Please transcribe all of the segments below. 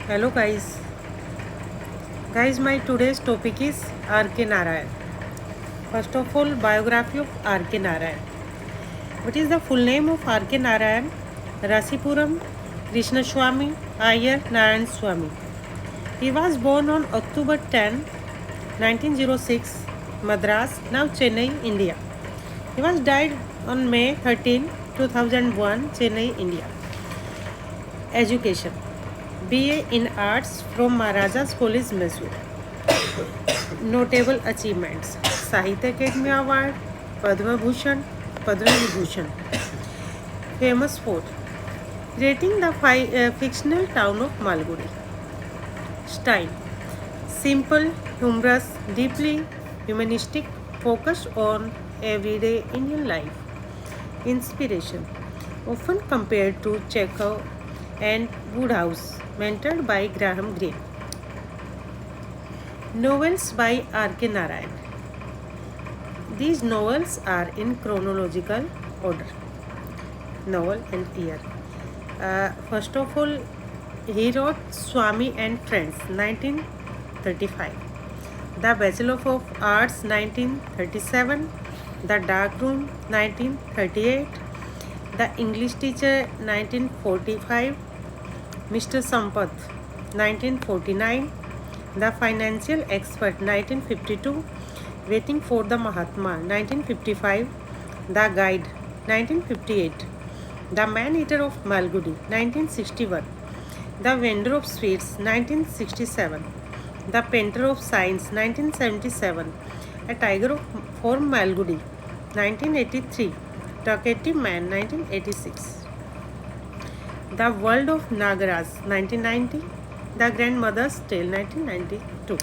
Hello guys, my today's topic is R.K. Narayan. First of all, biography of R.K. Narayan. What is the full name of R.K. Narayan? Rasipuram Krishnaswamy Iyer Narayan Swamy. He was born on October 10, 1906, Madras, now Chennai, India. He was died on May 13, 2001, Chennai, India. Education: BA in Arts from Maharajas College, Mysore. Notable achievements: Sahitya Academy Award, Padma Bhushan, Padma Vibhushan. Famous fort: creating the fictional town of Malgudi. Style: simple, humorous, deeply humanistic, focused on everyday Indian life. Inspiration: often compared to Chekhov and Woodhouse, mentored by Graham Greene. Novels by R.K. Narayan. These novels are in chronological order. Novel and year. First of all, he wrote Swami and Friends, 1935. The Bachelor of Arts, 1937. The Dark Room, 1938. The English Teacher, 1945. Mr. Sampath, 1949. The Financial Expert, 1952. Waiting for the Mahatma, 1955. The Guide, 1958. The Man-Eater of Malgudi, 1961. The Vendor of Sweets, 1967. The Painter of Science, 1977. A Tiger from Malgudi, 1983. Talkative Man, 1986. The World of Nagaraj, 1990. The Grandmother's Tale, 1992.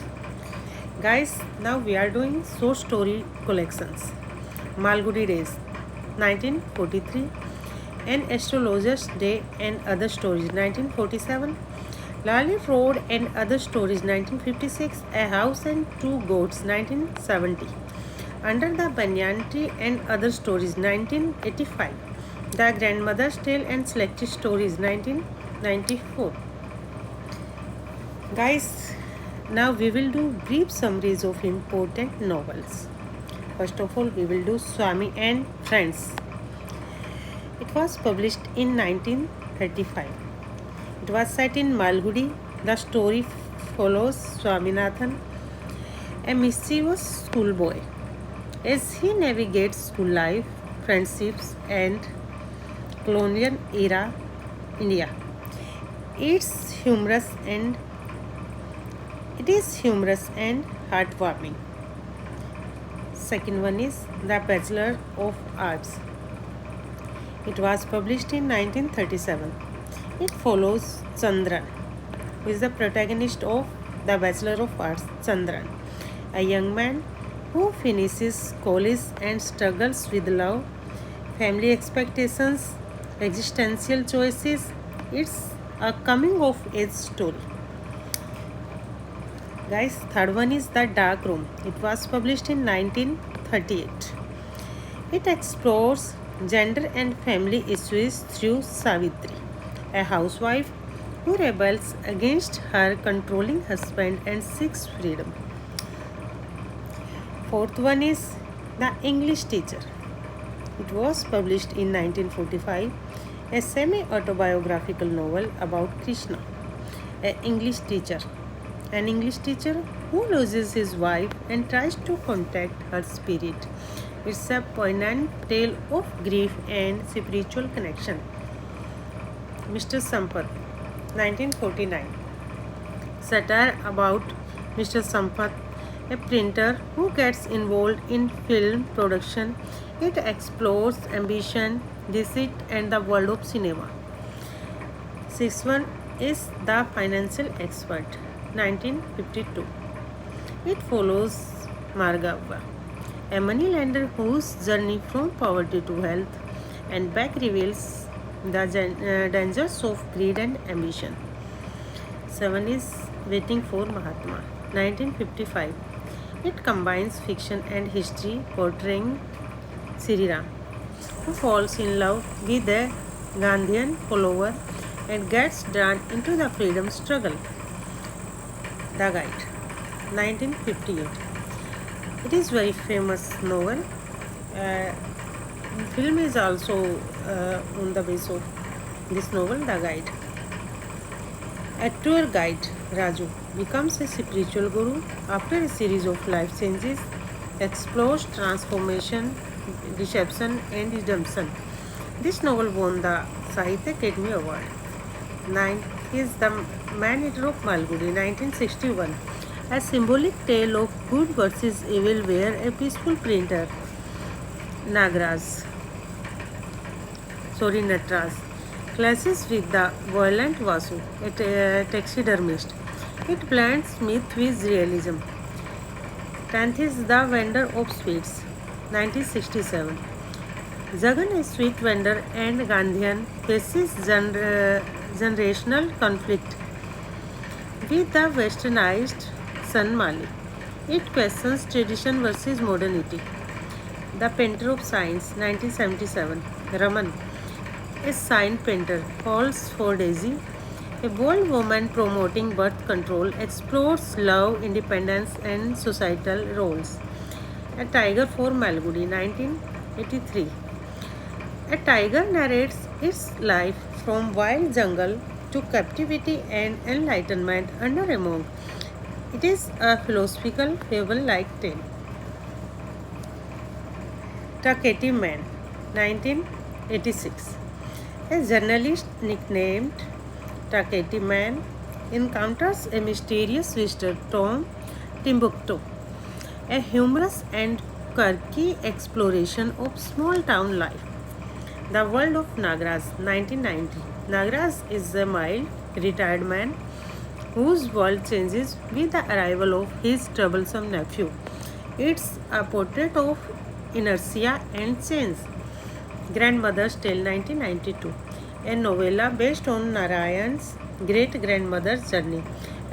Guys, now we are doing short story collections. Malgudi Days, 1943. An Astrologer's Day and Other Stories, 1947. Lally Road and Other Stories, 1956. A House and Two Goats, 1970. Under the Banyan Tree and Other Stories, 1985. The Grandmother's Tale and Selected Stories, 1994. Guys, now we will do brief summaries of important novels. First of all, we will do Swami and Friends. It was published in 1935. It was set in Malgudi. The story follows Swaminathan, a mischievous schoolboy, as he navigates school life, friendships, and colonial era India. It is humorous and heartwarming. Second one is The Bachelor of Arts. It was published in 1937. It follows Chandran, who is the protagonist of The Bachelor of Arts, Chandran, a young man who finishes college and struggles with love, family expectations, existential choices. It's a coming of age story. Guys, third one is The Dark Room. It was published in 1938. It explores gender and family issues through Savitri, a housewife who rebels against her controlling husband and seeks freedom. Fourth one is The English Teacher. It was published in 1945, a semi-autobiographical novel about Krishna, an English teacher who loses his wife and tries to contact her spirit. It's a poignant tale of grief and spiritual connection. Mr. Sampath, 1949. Satire about Mr. Sampath, a printer who gets involved in film production. It explores ambition, deceit, and the world of cinema. Sixth one is The Financial Expert, 1952. It follows Margava, a moneylender whose journey from poverty to wealth and back reveals the dangers of greed and ambition. 7 is Waiting for Mahatma, 1955. It combines fiction and history, portraying Sri Ram, who falls in love with a Gandhian follower and gets drawn into the freedom struggle. The Guide, 1958. It is very famous novel. Uh, Film is also on the base of this novel, The Guide. A tour guide, Raju, becomes a spiritual guru after a series of life changes, explores transformation, deception, and redemption. This novel won the Sahitya Academy Award. 9 is The Man Eater of Malgudi, 1961. A symbolic tale of good versus evil where a peaceful printer, Natraj, clashes with the violent Vasu, a taxidermist. It blends myth with realism. 10th is The Vendor of Sweets, 1967. Jagan, a sweet vendor, and Gandhian faces generational conflict with the westernized San Mali. It questions tradition versus modernity. The Painter of Science, 1977. Raman, a sign painter, falls for Daisy. A bold woman promoting birth control explores love, independence, and societal roles. A Tiger for Malgudi, 1983. A tiger narrates its life from wild jungle to captivity and enlightenment under a monk. It is a philosophical fable-like tale. Taketi Man, 1986. A journalist nicknamed Taketi Man encounters a mysterious visitor, Tom Timbuktu, a humorous and quirky exploration of small town life. The World of Nagraj, 1990. Nagraj is a mild, retired man whose world changes with the arrival of his troublesome nephew. It's a portrait of inertia and change. Grandmother's Tale, 1992. A novella based on Narayan's great grandmother's journey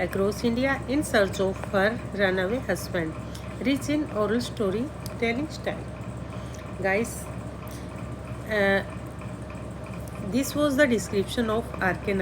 across India in search of her runaway husband, rich in oral storytelling style. Guys, uh, this was the description of R.K.